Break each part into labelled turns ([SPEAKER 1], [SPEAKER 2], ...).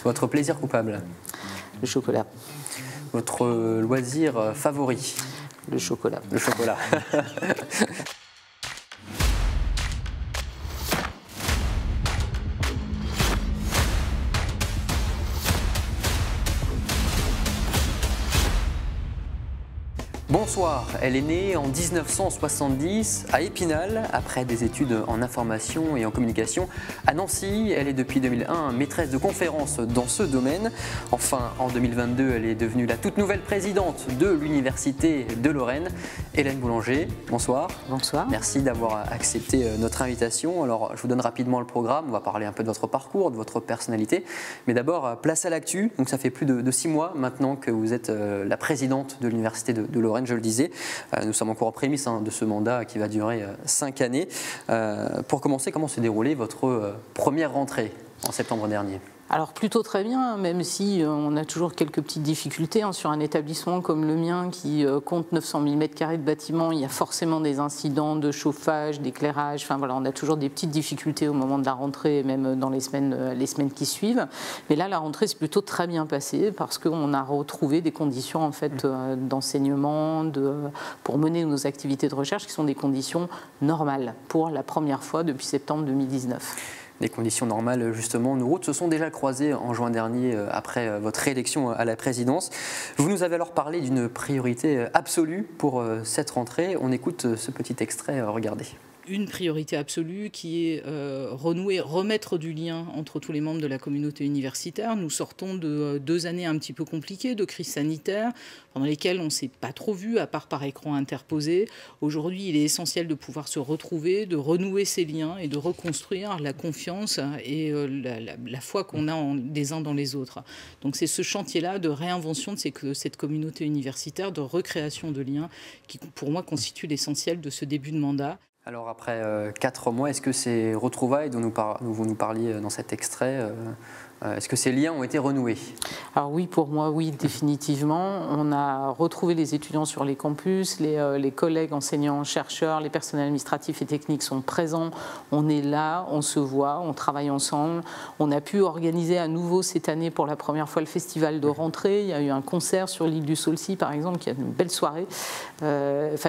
[SPEAKER 1] Votre plaisir coupable?
[SPEAKER 2] Le chocolat.
[SPEAKER 1] Votre loisir favori?
[SPEAKER 2] Le chocolat.
[SPEAKER 1] Le chocolat. Bonsoir, elle est née en 1970 à Épinal, après des études en information et en communication à Nancy. Elle est depuis 2001 maîtresse de conférences dans ce domaine. Enfin, en 2022, elle est devenue la toute nouvelle présidente de l'Université de Lorraine. Hélène Boulanger, bonsoir.
[SPEAKER 2] Bonsoir.
[SPEAKER 1] Merci d'avoir accepté notre invitation. Alors, je vous donne rapidement le programme. On va parler un peu de votre parcours, de votre personnalité. Mais d'abord, place à l'actu. Donc, ça fait plus de 6 mois maintenant que vous êtes la présidente de l'Université de Lorraine. Je le disais, nous sommes encore en prémisse de ce mandat qui va durer 5 années. Pour commencer, comment s'est déroulée votre première rentrée en septembre dernier?
[SPEAKER 2] Alors plutôt très bien, même si on a toujours quelques petites difficultés sur un établissement comme le mien qui compte 900 000 m² de bâtiment. Il y a forcément des incidents de chauffage, d'éclairage. Enfin voilà, on a toujours des petites difficultés au moment de la rentrée, même dans les semaines qui suivent. Mais là, la rentrée s'est plutôt très bien passée parce qu'on a retrouvé des conditions en fait d'enseignement, pour mener nos activités de recherche qui sont des conditions normales pour la première fois depuis septembre 2019.
[SPEAKER 1] Des conditions normales, justement. Nos routes se sont déjà croisées en juin dernier après votre réélection à la présidence. Vous nous avez alors parlé d'une priorité absolue pour cette rentrée. On écoute ce petit extrait, regardez.
[SPEAKER 3] Une priorité absolue qui est renouer, remettre du lien entre tous les membres de la communauté universitaire. Nous sortons de 2 années un petit peu compliquées de crise sanitaire pendant lesquelles on ne s'est pas trop vu, à part par écran interposé. Aujourd'hui, il est essentiel de pouvoir se retrouver, de renouer ces liens et de reconstruire la confiance et la foi qu'on a des uns dans les autres. Donc c'est ce chantier-là de réinvention de cette communauté universitaire, de recréation de liens qui, pour moi, constitue l'essentiel de ce début de mandat.
[SPEAKER 1] Alors après 4 mois, est-ce que ces retrouvailles dont vous nous parliez dans cet extrait, est-ce que ces liens ont été renoués?
[SPEAKER 2] Alors oui, pour moi, oui, définitivement. On a retrouvé les étudiants sur les campus, les collègues enseignants, chercheurs, les personnels administratifs et techniques sont présents. On est là, on se voit, on travaille ensemble. On a pu organiser à nouveau cette année pour la première fois le festival de rentrée. Il y a eu un concert sur l'île du Saulcy, par exemple, qui a une belle soirée.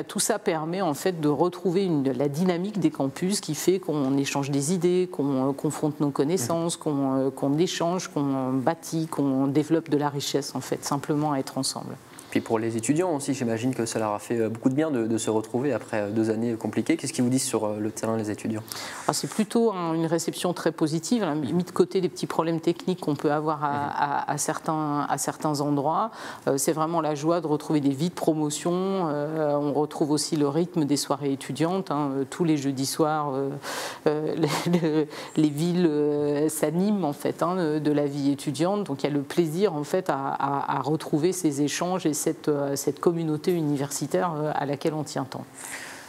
[SPEAKER 2] Tout ça permet en fait de retrouver la dynamique des campus qui fait qu'on échange des idées, qu'on confronte nos connaissances, qu'on échange, qu'on bâtit, qu'on développe de la richesse, en fait, simplement à être ensemble.
[SPEAKER 1] Puis pour les étudiants aussi, j'imagine que ça leur a fait beaucoup de bien de se retrouver après 2 années compliquées. Qu'est-ce qu'ils vous disent sur le terrain, les étudiants?
[SPEAKER 2] C'est plutôt une réception très positive. On a mis de côté les petits problèmes techniques qu'on peut avoir à certains endroits. C'est vraiment la joie de retrouver des vies de promotion. On retrouve aussi le rythme des soirées étudiantes. Tous les jeudis soirs, les villes s'animent en fait de la vie étudiante. Donc il y a le plaisir en fait à retrouver ces échanges et cette communauté universitaire à laquelle on tient tant.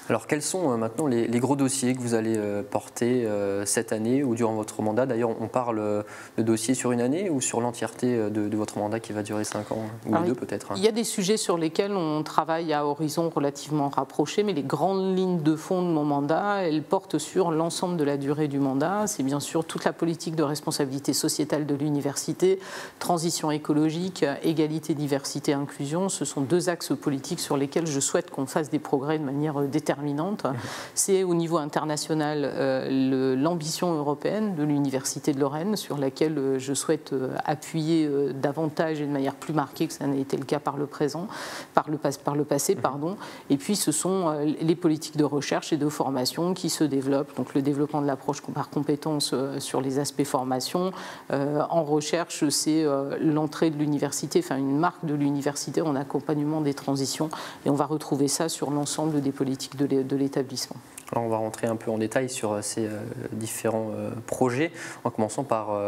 [SPEAKER 1] Alors quels sont maintenant les gros dossiers que vous allez porter cette année ou durant votre mandat? D'ailleurs, on parle de dossiers sur une année ou sur l'entièreté de votre mandat qui va durer 5 ans ou 2 peut-être?
[SPEAKER 2] Il y a des sujets sur lesquels on travaille à horizon relativement rapproché, mais les grandes lignes de fond de mon mandat, elles portent sur l'ensemble de la durée du mandat. C'est bien sûr toute la politique de responsabilité sociétale de l'université, transition écologique, égalité, diversité, inclusion. Ce sont 2 axes politiques sur lesquels je souhaite qu'on fasse des progrès de manière déterminante. C'est au niveau international l'ambition européenne de l'Université de Lorraine sur laquelle je souhaite appuyer davantage et de manière plus marquée que ça n'a été le cas par le passé. Et puis ce sont les politiques de recherche et de formation qui se développent, donc le développement de l'approche par compétences sur les aspects formation. En recherche, c'est l'entrée de l'université, enfin une marque de l'université en accompagnement des transitions et on va retrouver ça sur l'ensemble des politiques de l'établissement.
[SPEAKER 1] Alors on va rentrer un peu en détail sur ces différents projets, en commençant par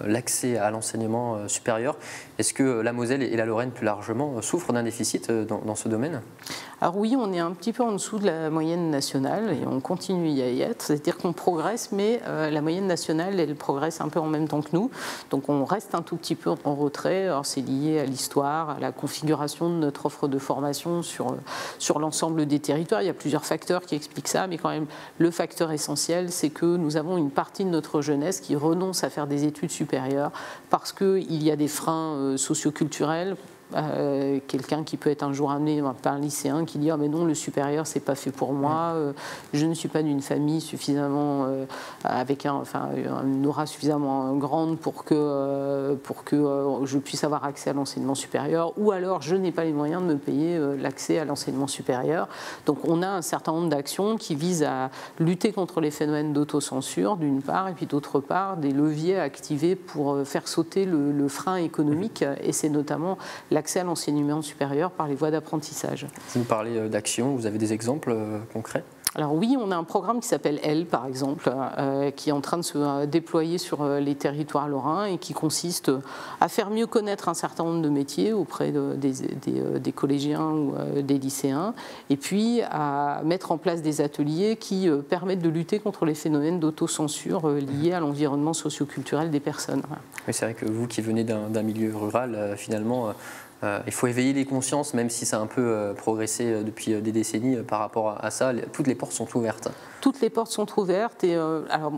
[SPEAKER 1] l'accès à l'enseignement supérieur. Est-ce que la Moselle et la Lorraine plus largement souffrent d'un déficit dans ce domaine?
[SPEAKER 2] Alors oui, on est un petit peu en dessous de la moyenne nationale et on continue à y être, c'est-à-dire qu'on progresse, mais la moyenne nationale, elle progresse un peu en même temps que nous. Donc on reste un tout petit peu en retrait. Alors c'est lié à l'histoire, à la configuration de notre offre de formation sur l'ensemble des territoires. Il y a plusieurs facteurs qui expliquent ça, mais quand même le facteur essentiel, c'est que nous avons une partie de notre jeunesse qui renonce à faire des études supérieures parce qu'il y a des freins socioculturels. Quelqu'un qui peut être un jour amené par un lycéen qui dit « Ah mais non, le supérieur, c'est pas fait pour moi, je ne suis pas d'une famille suffisamment avec une aura suffisamment grande pour que je puisse avoir accès à l'enseignement supérieur, ou alors je n'ai pas les moyens de me payer l'accès à l'enseignement supérieur ». Donc on a un certain nombre d'actions qui visent à lutter contre les phénomènes d'autocensure d'une part, et puis d'autre part des leviers à activer pour faire sauter le frein économique, et c'est notamment l'accès à l'enseignement supérieur par les voies d'apprentissage.
[SPEAKER 1] Vous parlez d'action, vous avez des exemples concrets ?
[SPEAKER 2] Alors oui, on a un programme qui s'appelle Elle, par exemple, qui est en train de se déployer sur les territoires lorrains et qui consiste à faire mieux connaître un certain nombre de métiers auprès des collégiens ou des lycéens, et puis à mettre en place des ateliers qui permettent de lutter contre les phénomènes d'autocensure liés à l'environnement socioculturel des personnes.
[SPEAKER 1] Oui, c'est vrai que vous qui venez d'un milieu rural, finalement... il faut éveiller les consciences, même si ça a un peu progressé depuis des décennies par rapport à ça. Toutes les portes sont ouvertes.
[SPEAKER 2] Toutes les portes sont ouvertes. Et alors,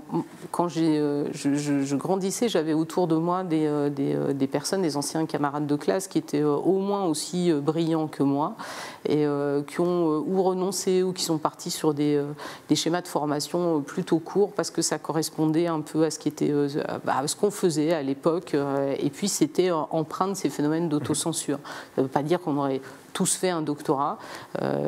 [SPEAKER 2] quand je grandissais, j'avais autour de moi des personnes, des anciens camarades de classe qui étaient au moins aussi brillants que moi et qui ont ou renoncé ou qui sont partis sur des schémas de formation plutôt courts parce que ça correspondait un peu à ce qui était, à ce qu'on faisait à l'époque. Et puis, c'était empreint de ces phénomènes d'autocensure. Ça ne veut pas dire qu'on aurait tous fait un doctorat,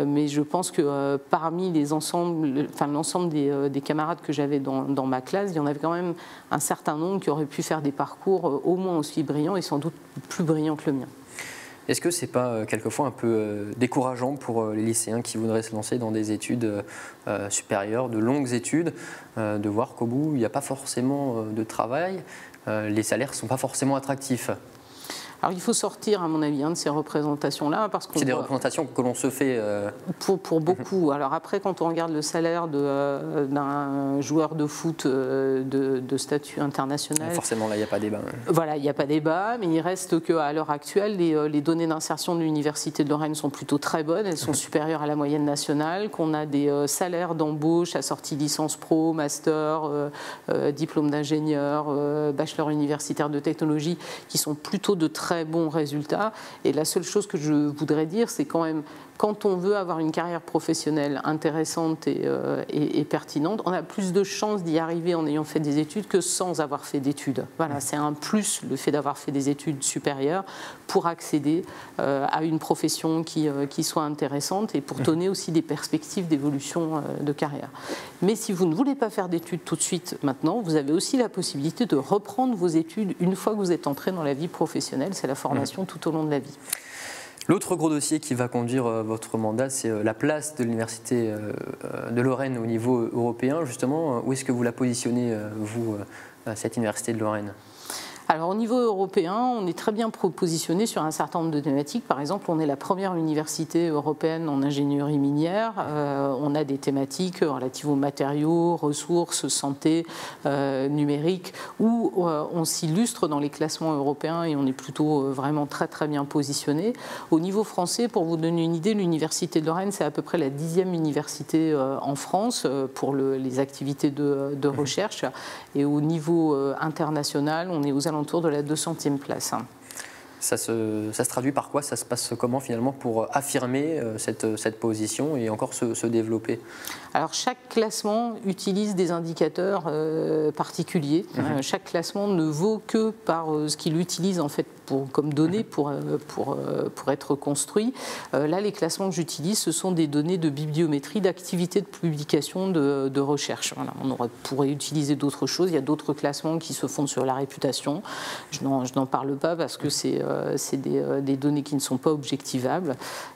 [SPEAKER 2] mais je pense que parmi l'ensemble des camarades que j'avais dans ma classe, il y en avait quand même un certain nombre qui auraient pu faire des parcours au moins aussi brillants et sans doute plus brillants que le mien.
[SPEAKER 1] Est-ce que ce n'est pas quelquefois un peu décourageant pour les lycéens qui voudraient se lancer dans des études supérieures, de longues études, de voir qu'au bout, il n'y a pas forcément de travail, les salaires ne sont pas forcément attractifs ?
[SPEAKER 2] Alors il faut sortir, à mon avis, de ces représentations-là.
[SPEAKER 1] C'est des représentations que l'on se fait...
[SPEAKER 2] Pour beaucoup. Alors après, quand on regarde le salaire d'un joueur de foot de statut international...
[SPEAKER 1] Forcément, là, il n'y a pas débat.
[SPEAKER 2] Voilà, il n'y a pas débat, mais il reste qu'à l'heure actuelle, les données d'insertion de l'Université de Lorraine sont plutôt très bonnes, elles sont supérieures à la moyenne nationale, qu'on a des salaires d'embauche assortis licence pro, master, diplôme d'ingénieur, bachelor universitaire de technologie, qui sont plutôt de très bons résultats. Et la seule chose que je voudrais dire, c'est quand même, quand on veut avoir une carrière professionnelle intéressante et pertinente, on a plus de chances d'y arriver en ayant fait des études que sans avoir fait d'études. Voilà, c'est un plus, le fait d'avoir fait des études supérieures pour accéder à une profession qui soit intéressante et pour donner aussi des perspectives d'évolution de carrière. Mais si vous ne voulez pas faire d'études tout de suite maintenant, vous avez aussi la possibilité de reprendre vos études une fois que vous êtes entré dans la vie professionnelle. C'est la formation tout au long de la vie.
[SPEAKER 1] L'autre gros dossier qui va conduire votre mandat, c'est la place de l'Université de Lorraine au niveau européen. Justement, où est-ce que vous la positionnez, vous, cette Université de Lorraine ?
[SPEAKER 2] Alors au niveau européen, on est très bien positionné sur un certain nombre de thématiques. Par exemple, on est la première université européenne en ingénierie minière. On a des thématiques relatives aux matériaux, ressources, santé, numérique, où on s'illustre dans les classements européens et on est plutôt vraiment très très bien positionné. Au niveau français, pour vous donner une idée, l'Université de Lorraine, c'est à peu près la 10e université en France pour les activités de recherche. Et au niveau international, on est aux alentours de la 200e place.
[SPEAKER 1] Ça se traduit par quoi? Ça se passe comment finalement pour affirmer cette position et encore se développer?
[SPEAKER 2] Alors chaque classement utilise des indicateurs particuliers. Chaque classement ne vaut que par ce qu'il utilise en fait comme données pour être construit. Là, les classements que j'utilise, ce sont des données de bibliométrie, d'activité de publication de recherche. Voilà, on pourrait utiliser d'autres choses. Il y a d'autres classements qui se fondent sur la réputation. Je n'en parle pas parce que c'est des données qui ne sont pas objectivables.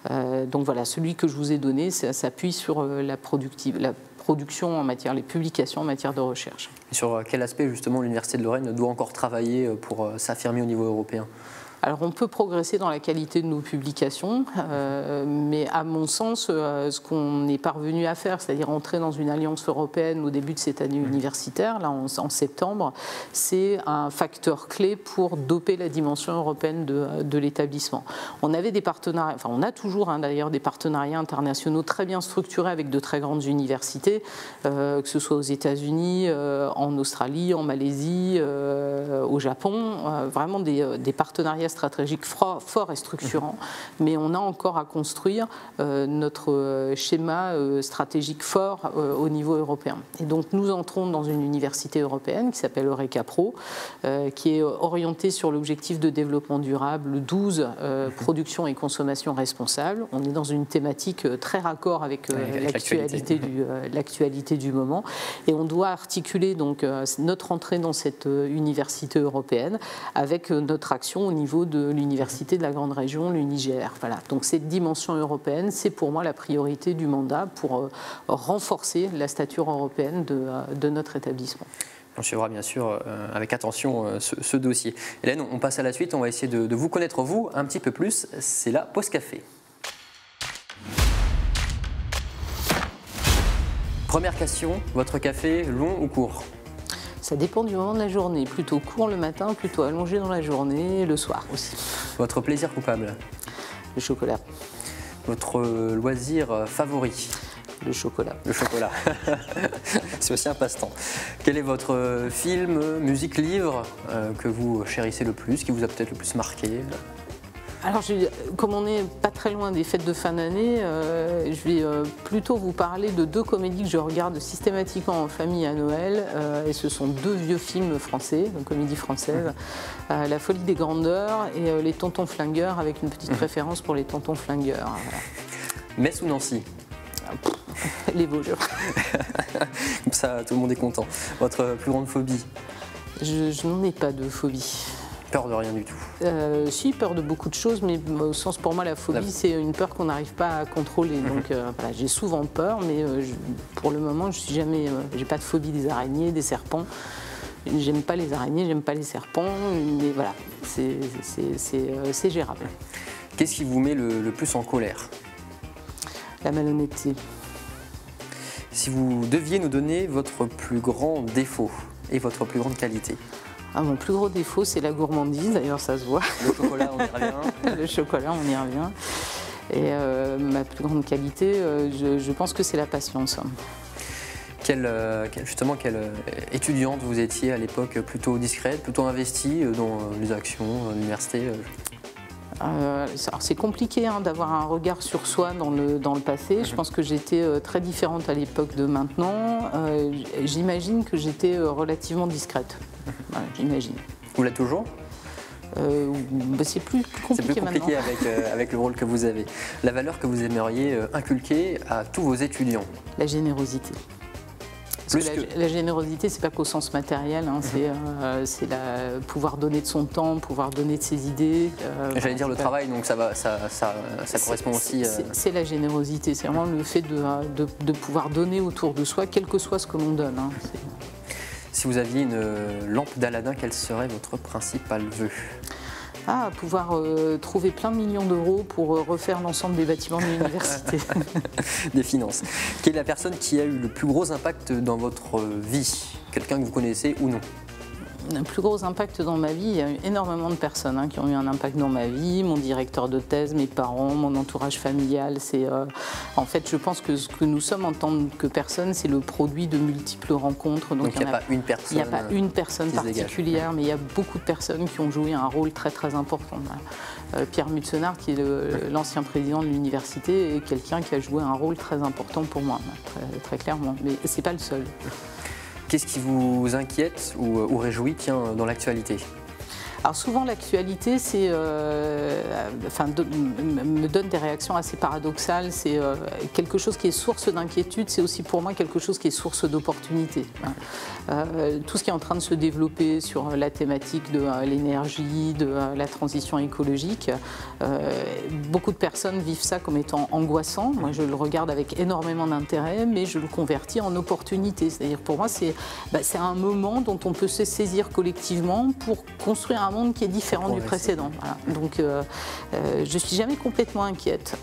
[SPEAKER 2] Donc voilà, celui que je vous ai donné, ça s'appuie sur la production en matière, les publications en matière de recherche.
[SPEAKER 1] Et sur quel aspect justement l'Université de Lorraine doit encore travailler pour s'affirmer au niveau européen?
[SPEAKER 2] Alors on peut progresser dans la qualité de nos publications, mais à mon sens, ce qu'on est parvenu à faire, c'est-à-dire entrer dans une alliance européenne au début de cette année universitaire, là en septembre, c'est un facteur clé pour doper la dimension européenne de l'établissement. On avait des partenariats, enfin on a toujours d'ailleurs des partenariats internationaux très bien structurés avec de très grandes universités, que ce soit aux États-Unis, en Australie, en Malaisie, au Japon, vraiment des partenariats stratégique fort et structurant, mais on a encore à construire notre schéma stratégique fort au niveau européen. Et donc nous entrons dans une université européenne qui s'appelle Eureka Pro, qui est orientée sur l'objectif de développement durable 12, production et consommation responsable. On est dans une thématique très raccord avec l'actualité du moment, et on doit articuler donc notre entrée dans cette université européenne avec notre action au niveau de l'université de la Grande Région, l'UniGR. Voilà. Donc cette dimension européenne, c'est pour moi la priorité du mandat pour renforcer la stature européenne de notre établissement.
[SPEAKER 1] On suivra bien sûr avec attention ce dossier. Hélène, on passe à la suite, on va essayer de vous connaître vous un petit peu plus. C'est la pause café. Première question, votre café long ou court ?
[SPEAKER 2] Ça dépend du moment de la journée, plutôt court le matin, plutôt allongé dans la journée, le soir aussi.
[SPEAKER 1] Votre plaisir coupable?
[SPEAKER 2] Le chocolat.
[SPEAKER 1] Votre loisir favori?
[SPEAKER 2] Le chocolat.
[SPEAKER 1] Le chocolat. C'est aussi un passe-temps. Quel est votre film, musique, livre que vous chérissez le plus, qui vous a peut-être le plus marqué?
[SPEAKER 2] Alors, comme on n'est pas très loin des fêtes de fin d'année, je vais plutôt vous parler de 2 comédies que je regarde systématiquement en famille à Noël. Et ce sont 2 vieux films français, une comédie française, La Folie des Grandeurs et Les Tontons Flingueurs, avec une petite préférence pour Les Tontons Flingueurs. Voilà.
[SPEAKER 1] Metz ou Nancy?
[SPEAKER 2] Les Vosges.
[SPEAKER 1] Comme ça, tout le monde est content. Votre plus grande phobie?
[SPEAKER 2] Je n'en ai pas de phobie.
[SPEAKER 1] Peur de rien du tout?
[SPEAKER 2] Si, peur de beaucoup de choses, mais au sens pour moi la phobie c'est une peur qu'on n'arrive pas à contrôler. Donc voilà, j'ai souvent peur, mais pour le moment je suis jamais, j'ai pas de phobie des araignées, des serpents. J'aime pas les araignées, j'aime pas les serpents, mais voilà, c'est gérable.
[SPEAKER 1] Qu'est-ce qui vous met le plus en colère?
[SPEAKER 2] La malhonnêteté.
[SPEAKER 1] Si vous deviez nous donner votre plus grand défaut et votre plus grande qualité?
[SPEAKER 2] Mon plus gros défaut, c'est la gourmandise, d'ailleurs ça se voit.
[SPEAKER 1] Le chocolat, on y revient.
[SPEAKER 2] Le chocolat, on y revient. Et ma plus grande qualité, je pense que c'est la patience.
[SPEAKER 1] Quelle étudiante vous étiez à l'époque? Plutôt discrète, plutôt investie dans les actions de l'université?
[SPEAKER 2] C'est compliqué d'avoir un regard sur soi dans le passé. Je pense que j'étais très différente à l'époque de maintenant. J'imagine que j'étais relativement discrète. Voilà, j'imagine.
[SPEAKER 1] Vous l'êtes toujours?
[SPEAKER 2] C'est plus compliqué maintenant.
[SPEAKER 1] avec le rôle que vous avez. La valeur que vous aimeriez inculquer à tous vos étudiants?
[SPEAKER 2] La générosité. Parce que la générosité, c'est pas qu'au sens matériel, c'est pouvoir donner de son temps, pouvoir donner de ses idées.
[SPEAKER 1] J'allais dire le travail, donc ça correspond aussi.
[SPEAKER 2] C'est la générosité, c'est vraiment le fait de pouvoir donner autour de soi, quel que soit ce que l'on donne.
[SPEAKER 1] Si vous aviez une lampe d'Aladin, quel serait votre principal vœu?
[SPEAKER 2] Pouvoir trouver plein de millions d'euros pour refaire l'ensemble des bâtiments de l'université.
[SPEAKER 1] Des finances. Quelle est la personne qui a eu le plus gros impact dans votre vie? Quelqu'un que vous connaissez ou non?
[SPEAKER 2] Un plus gros impact dans ma vie, il y a eu énormément de personnes qui ont eu un impact dans ma vie, mon directeur de thèse, mes parents, mon entourage familial. En fait, je pense que ce que nous sommes en tant que personnes, c'est le produit de multiples rencontres. Donc il n'y a pas une personne. Il n'y a pas une personne particulière, mais il y a beaucoup de personnes qui ont joué un rôle très très important. Pierre Mutsenard, qui est l'ancien président de l'université, est quelqu'un qui a joué un rôle très important pour moi, très, très clairement. Mais c'est pas le seul.
[SPEAKER 1] Qu'est-ce qui vous inquiète ou réjouit dans l'actualité?
[SPEAKER 2] Alors souvent l'actualité me donne des réactions assez paradoxales. C'est quelque chose qui est source d'inquiétude, c'est aussi pour moi quelque chose qui est source d'opportunité. Tout ce qui est en train de se développer sur la thématique de l'énergie, de la transition écologique, beaucoup de personnes vivent ça comme étant angoissant. Moi je le regarde avec énormément d'intérêt, mais je le convertis en opportunité. C'est-à-dire pour moi c'est un moment dont on peut se saisir collectivement pour construire un monde qui est différent du précédent. Voilà. Donc je ne suis jamais complètement inquiète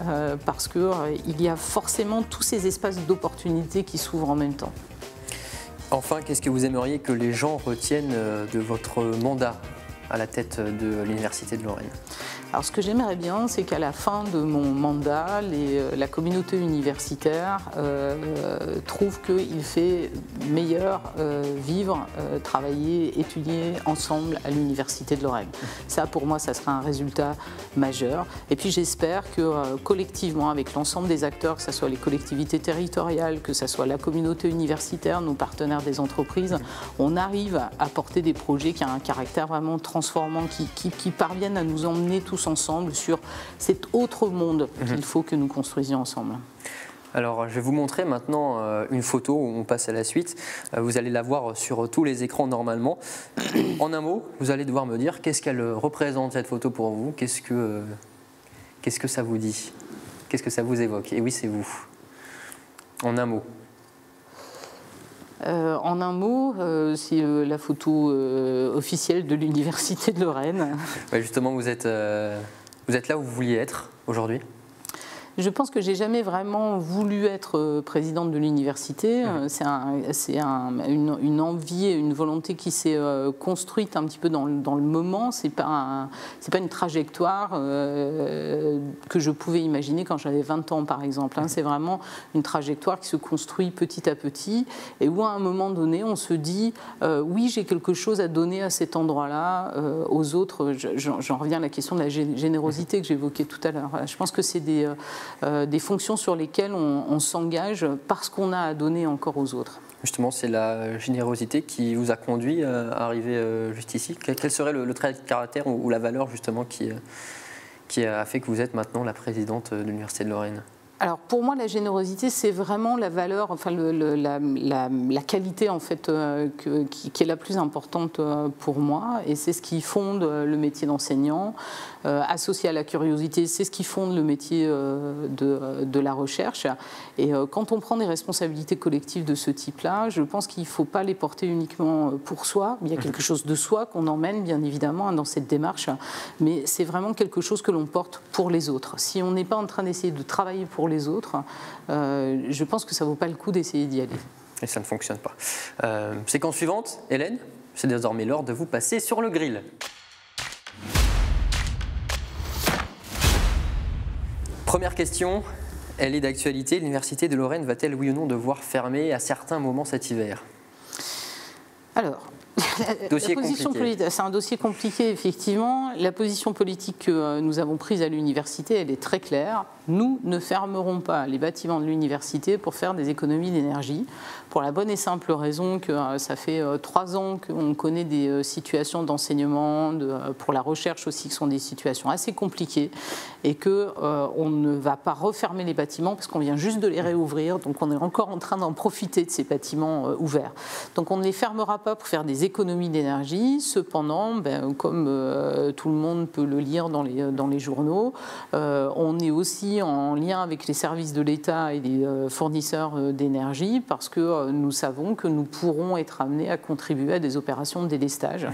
[SPEAKER 2] parce qu'il y a forcément tous ces espaces d'opportunités qui s'ouvrent en même temps.
[SPEAKER 1] Enfin, qu'est-ce que vous aimeriez que les gens retiennent de votre mandat à la tête de l'Université de Lorraine?
[SPEAKER 2] Alors ce que j'aimerais bien, c'est qu'à la fin de mon mandat, la communauté universitaire trouve qu'il fait meilleur vivre, travailler, étudier ensemble à l'Université de Lorraine. Ça, pour moi, ça sera un résultat majeur. Et puis j'espère que collectivement, avec l'ensemble des acteurs, que ce soit les collectivités territoriales, que ce soit la communauté universitaire, nos partenaires des entreprises, on arrive à porter des projets qui ont un caractère vraiment transformant, qui parviennent à nous emmener tous ensemble sur cet autre monde qu'il faut que nous construisions ensemble.
[SPEAKER 1] Alors, je vais vous montrer maintenant une photo où on passe à la suite. Vous allez la voir sur tous les écrans normalement. En un mot, vous allez devoir me dire qu'est-ce qu'elle représente cette photo pour vous, qu'est-ce que ça vous dit, qu'est-ce que ça vous évoque. Et oui, c'est vous. En un mot.
[SPEAKER 2] En un mot, c'est la photo officielle de l'Université de Lorraine.
[SPEAKER 1] Ouais, justement, vous êtes là où vous vouliez être aujourd'hui?
[SPEAKER 2] Je pense que j'ai jamais vraiment voulu être présidente de l'université. C'est une envie et une volonté qui s'est construite un petit peu dans le moment. C'est pas une trajectoire que je pouvais imaginer quand j'avais 20 ans, par exemple. C'est vraiment une trajectoire qui se construit petit à petit et où à un moment donné, on se dit oui, j'ai quelque chose à donner à cet endroit-là aux autres. J'en reviens à la question de la générosité que j'évoquais tout à l'heure. Je pense que c'est des fonctions sur lesquelles on s'engage parce qu'on a à donner encore aux autres.
[SPEAKER 1] Justement, c'est la générosité qui vous a conduit à arriver juste ici. Quel serait le trait de caractère ou la valeur justement qui a fait que vous êtes maintenant la présidente de l'Université de Lorraine?
[SPEAKER 2] Alors pour moi, la générosité, c'est vraiment la valeur, enfin la qualité en fait qui est la plus importante pour moi, et c'est ce qui fonde le métier d'enseignant. Associé à la curiosité, c'est ce qui fonde le métier de la recherche. Et quand on prend des responsabilités collectives de ce type-là, je pense qu'il ne faut pas les porter uniquement pour soi. Il y a quelque chose de soi qu'on emmène, bien évidemment, dans cette démarche, mais c'est vraiment quelque chose que l'on porte pour les autres. Si on n'est pas en train d'essayer de travailler pour les autres, je pense que ça ne vaut pas le coup d'essayer d'y aller.
[SPEAKER 1] Et ça ne fonctionne pas. Séquence suivante, Hélène, c'est désormais l'heure de vous passer sur le grill. Première question, elle est d'actualité. L'Université de Lorraine va-t-elle, oui ou non, devoir fermer à certains moments cet hiver?
[SPEAKER 2] Alors, c'est un dossier compliqué, effectivement. La position politique que nous avons prise à l'université, elle est très claire. Nous ne fermerons pas les bâtiments de l'université pour faire des économies d'énergie, pour la bonne et simple raison que ça fait 3 ans qu'on connaît des situations d'enseignement, pour la recherche aussi, qui sont des situations assez compliquées, et qu'on ne va pas refermer les bâtiments parce qu'on vient juste de les réouvrir, donc on est encore en train d'en profiter de ces bâtiments ouverts. Donc on ne les fermera pas pour faire des économies d'énergie. Cependant, comme tout le monde peut le lire dans les journaux, on est aussi en lien avec les services de l'État et les fournisseurs d'énergie parce que nous savons que nous pourrons être amenés à contribuer à des opérations de délestage,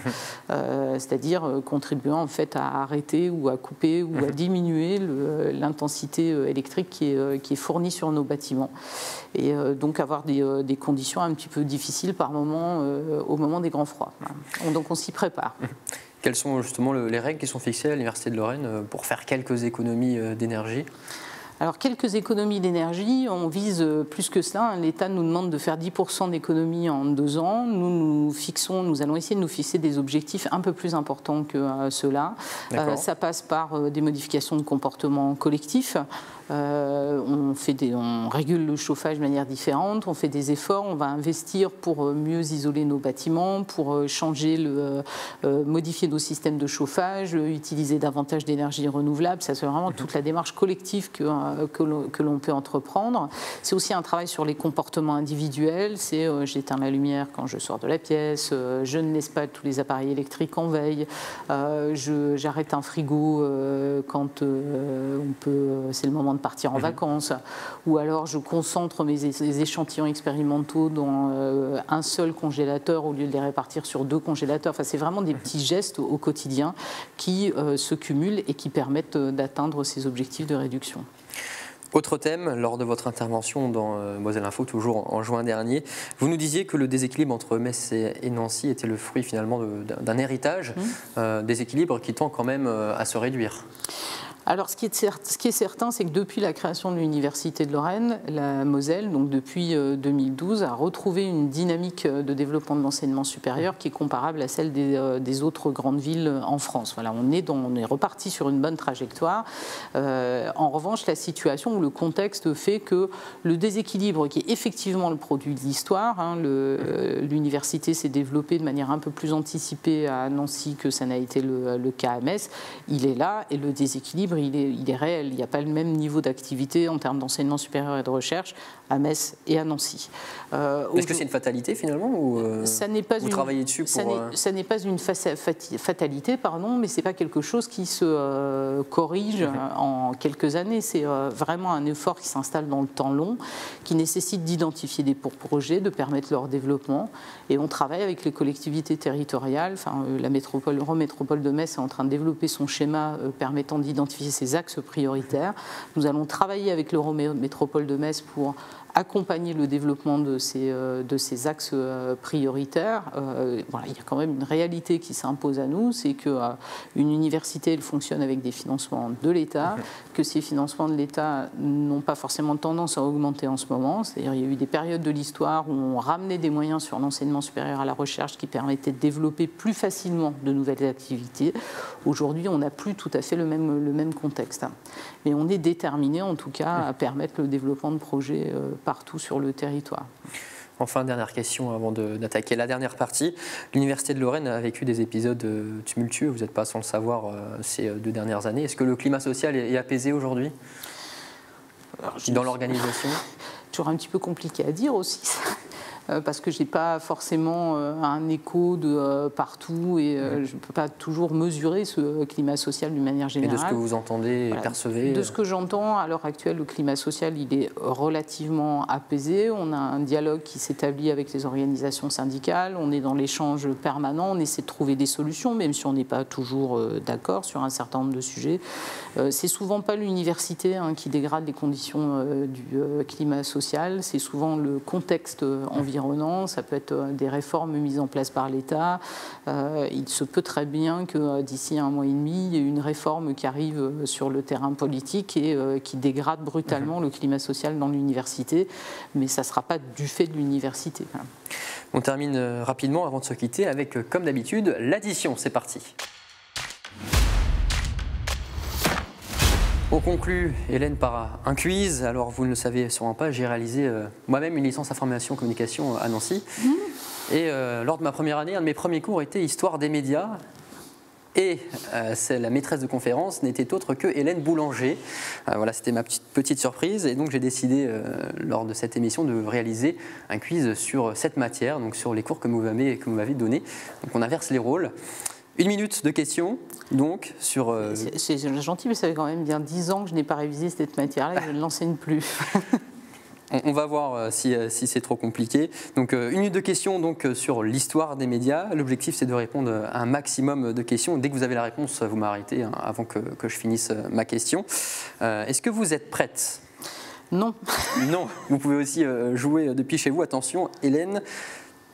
[SPEAKER 2] c'est-à-dire contribuant en fait à arrêter ou à couper ou à diminuer l'intensité électrique qui est fournie sur nos bâtiments, et donc avoir des conditions un petit peu difficiles par moment au moment des grands froids. Donc on s'y prépare.
[SPEAKER 1] Quelles sont justement les règles qui sont fixées à l'Université de Lorraine pour faire quelques économies d'énergie?
[SPEAKER 2] Alors, quelques économies d'énergie, on vise plus que cela. L'État nous demande de faire 10% d'économies en 2 ans. Nous allons essayer de nous fixer des objectifs un peu plus importants que cela. Ça passe par des modifications de comportement collectif. On régule le chauffage de manière différente, on fait des efforts, on va investir pour mieux isoler nos bâtiments, pour modifier nos systèmes de chauffage, utiliser davantage d'énergie renouvelable. Ça, c'est vraiment toute la démarche collective que l'on peut entreprendre. C'est aussi un travail sur les comportements individuels. C'est j'éteins la lumière quand je sors de la pièce, je ne laisse pas tous les appareils électriques en veille, j'arrête un frigo quand c'est le moment de partir en vacances, ou alors je concentre mes échantillons expérimentaux dans un seul congélateur au lieu de les répartir sur 2 congélateurs. Enfin, c'est vraiment des petits gestes au quotidien qui se cumulent et qui permettent d'atteindre ces objectifs de réduction.
[SPEAKER 1] Autre thème, lors de votre intervention dans Moselle Info, toujours en juin dernier, vous nous disiez que le déséquilibre entre Metz et Nancy était le fruit finalement d'un héritage, déséquilibre qui tend quand même à se réduire.
[SPEAKER 2] Alors, ce qui est certain, c'est que depuis la création de l'Université de Lorraine, la Moselle, donc depuis 2012, a retrouvé une dynamique de développement de l'enseignement supérieur qui est comparable à celle des autres grandes villes en France. Voilà, on est reparti sur une bonne trajectoire. En revanche, la situation ou le contexte fait que le déséquilibre, qui est effectivement le produit de l'histoire, l'université s'est développée de manière un peu plus anticipée à Nancy que ça n'a été le cas à Metz, il est là, et le déséquilibre, il est réel. Il n'y a pas le même niveau d'activité en termes d'enseignement supérieur et de recherche à Metz et à Nancy.
[SPEAKER 1] Est-ce que c'est une fatalité finalement ou vous travaillez dessus pour...
[SPEAKER 2] Ça n'est pas une fatalité, pardon, mais ce n'est pas quelque chose qui se corrige en quelques années. C'est vraiment un effort qui s'installe dans le temps long, qui nécessite d'identifier des projets, de permettre leur développement. Et on travaille avec les collectivités territoriales. Enfin, la Eurométropole de Metz est en train de développer son schéma permettant d'identifier ces axes prioritaires. Nous allons travailler avec l'Eurométropole de Metz pour accompagner le développement de ces axes prioritaires. Voilà, il y a quand même une réalité qui s'impose à nous, c'est qu'une université elle fonctionne avec des financements de l'État, que ces financements de l'État n'ont pas forcément tendance à augmenter en ce moment. C'est-à-dire il y a eu des périodes de l'histoire où on ramenait des moyens sur l'enseignement supérieur à la recherche qui permettaient de développer plus facilement de nouvelles activités. Aujourd'hui, on n'a plus tout à fait le même contexte. Mais on est déterminé en tout cas à permettre le développement de projets partout sur le territoire.
[SPEAKER 1] Enfin, dernière question avant d'attaquer la dernière partie. L'Université de Lorraine a vécu des épisodes tumultueux, vous n'êtes pas sans le savoir, ces 2 dernières années. Est-ce que le climat social est apaisé aujourd'hui dans l'organisation?
[SPEAKER 2] Toujours un petit peu compliqué à dire aussi, parce que je n'ai pas forcément un écho de partout et je ne peux pas toujours mesurer ce climat social d'une manière générale.
[SPEAKER 1] Et de ce que vous entendez et percevez? De
[SPEAKER 2] ce que j'entends, à l'heure actuelle, le climat social il est relativement apaisé. On a un dialogue qui s'établit avec les organisations syndicales, on est dans l'échange permanent, on essaie de trouver des solutions, même si on n'est pas toujours d'accord sur un certain nombre de sujets. C'est souvent pas l'université qui dégrade les conditions du climat social, c'est souvent le contexte environnant. Ça peut être des réformes mises en place par l'État. Il se peut très bien que d'ici 1 mois et demi, il y ait une réforme qui arrive sur le terrain politique et qui dégrade brutalement le climat social dans l'université. Mais ça ne sera pas du fait de l'université.
[SPEAKER 1] On termine rapidement avant de se quitter avec, comme d'habitude, l'addition. C'est parti. On conclut, Hélène, par un quiz. Alors, vous ne le savez sûrement pas, j'ai réalisé moi-même une licence information communication à Nancy. Et lors de ma première année, un de mes premiers cours était Histoire des médias. Et la maîtresse de conférence n'était autre que Hélène Boulanger. Voilà, c'était ma petite surprise. Et donc, j'ai décidé, lors de cette émission, de réaliser un quiz sur cette matière, donc sur les cours que vous m'avez donnés. Donc, on inverse les rôles. 1 minute de questions, donc, sur...
[SPEAKER 2] C'est gentil, mais ça fait quand même bien 10 ans que je n'ai pas révisé cette matière-là et je ne l'enseigne plus.
[SPEAKER 1] On va voir si c'est trop compliqué. Donc, 1 minute de questions donc, sur l'histoire des médias. L'objectif, c'est de répondre à un maximum de questions. Dès que vous avez la réponse, vous m'arrêtez avant que je finisse ma question. Est-ce que vous êtes prête?
[SPEAKER 2] Non.
[SPEAKER 1] Non, vous pouvez aussi jouer depuis chez vous. Attention, Hélène.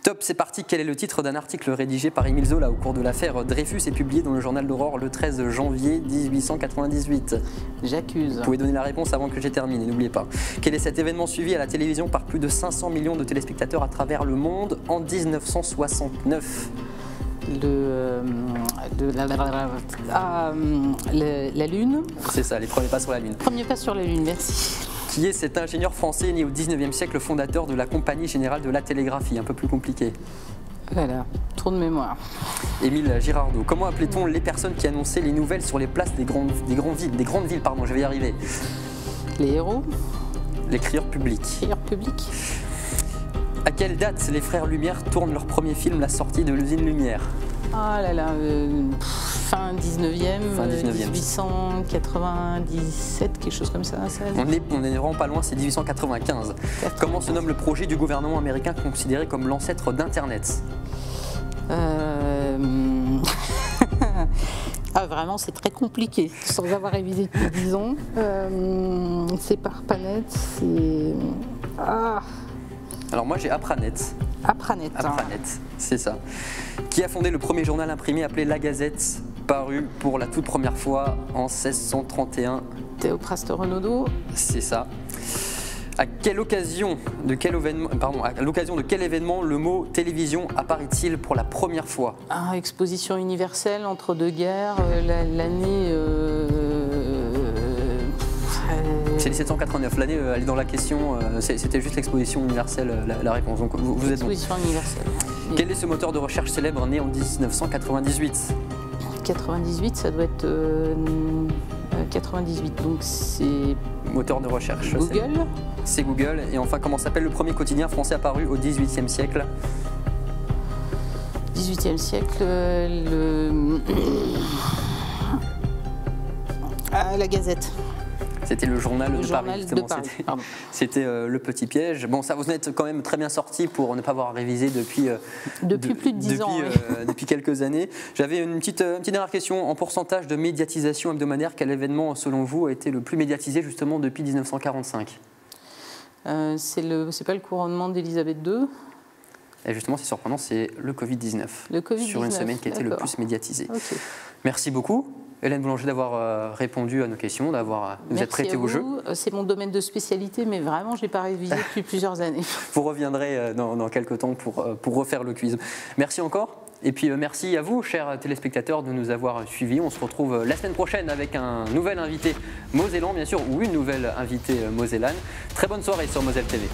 [SPEAKER 1] Top, c'est parti. Quel est le titre d'un article rédigé par Émile Zola au cours de l'affaire Dreyfus et publié dans le journal d'Aurore le 13 janvier 1898?
[SPEAKER 2] J'accuse.
[SPEAKER 1] Vous pouvez donner la réponse avant que j'ai terminé, n'oubliez pas. Quel est cet événement suivi à la télévision par plus de 500 millions de téléspectateurs à travers le monde en 1969?
[SPEAKER 2] La Lune.
[SPEAKER 1] C'est ça, les premiers pas sur la Lune.
[SPEAKER 2] Premier pas sur la Lune, merci.
[SPEAKER 1] Qui est cet ingénieur français né au 19e siècle, fondateur de la Compagnie Générale de la Télégraphie? Un peu plus compliqué.
[SPEAKER 2] Voilà, trop de mémoire.
[SPEAKER 1] Émile Girardot. Comment appelait-on les personnes qui annonçaient les nouvelles sur les places des grandes villes, pardon, je vais y arriver.
[SPEAKER 2] Les héros.
[SPEAKER 1] Les crieurs publics.
[SPEAKER 2] Crieurs publics.
[SPEAKER 1] À quelle date les frères Lumière tournent leur premier film, La sortie de l'usine Lumière?
[SPEAKER 2] Ah là là, fin 19e,
[SPEAKER 1] Fin 19e.
[SPEAKER 2] 1897, quelque chose comme ça.
[SPEAKER 1] On est vraiment pas loin, c'est 1895. Comment se nomme le projet du gouvernement américain considéré comme l'ancêtre d'Internet?
[SPEAKER 2] Ah, vraiment, c'est très compliqué, sans avoir révisé depuis 10 ans. C'est par Panet, c'est... Ah.
[SPEAKER 1] Alors moi j'ai Apranet.
[SPEAKER 2] Apranet.
[SPEAKER 1] Apranet, c'est ça. Qui a fondé le premier journal imprimé appelé La Gazette, paru pour la toute première fois en 1631.
[SPEAKER 2] Théophraste Renaudot.
[SPEAKER 1] C'est ça. À l'occasion de quel événement le mot télévision apparaît-il pour la première fois?
[SPEAKER 2] Exposition universelle entre deux guerres, l'année...
[SPEAKER 1] C'est 1789. L'année, elle est dans la question. C'était juste l'exposition universelle, la réponse. Donc vous êtes bon.
[SPEAKER 2] Exposition universelle.
[SPEAKER 1] Quel est ce moteur de recherche célèbre né en 1998?
[SPEAKER 2] 98, ça doit être 98. Donc c'est
[SPEAKER 1] moteur de recherche.
[SPEAKER 2] Google.
[SPEAKER 1] C'est Google. Et enfin, comment s'appelle le premier quotidien français apparu au XVIIIe siècle?
[SPEAKER 2] 18e siècle, la Gazette.
[SPEAKER 1] C'était le journal de
[SPEAKER 2] Paris.
[SPEAKER 1] C'était le petit piège. Bon, ça vous êtes quand même très bien sorti pour ne pas avoir révisé depuis
[SPEAKER 2] plus de 10 ans.
[SPEAKER 1] Depuis quelques années. J'avais une petite dernière question. En pourcentage de médiatisation hebdomadaire, quel événement, selon vous, a été le plus médiatisé justement depuis 1945?
[SPEAKER 2] C'est pas le couronnement d'Élisabeth II?
[SPEAKER 1] Et justement, c'est surprenant, c'est le Covid-19.
[SPEAKER 2] Le Covid-19.
[SPEAKER 1] Sur une semaine qui a été le plus médiatisé.
[SPEAKER 2] Okay.
[SPEAKER 1] Merci beaucoup. Hélène Boulanger d'avoir répondu à nos questions, de vous être prêtée au jeu.
[SPEAKER 2] C'est mon domaine de spécialité, mais vraiment, je n'ai pas révisé depuis plusieurs années.
[SPEAKER 1] Vous reviendrez dans quelques temps pour refaire le quiz. Merci encore. Et puis merci à vous, chers téléspectateurs, de nous avoir suivis. On se retrouve la semaine prochaine avec un nouvel invité mosellan, bien sûr, ou une nouvelle invitée mosellane. Très bonne soirée sur Moselle TV.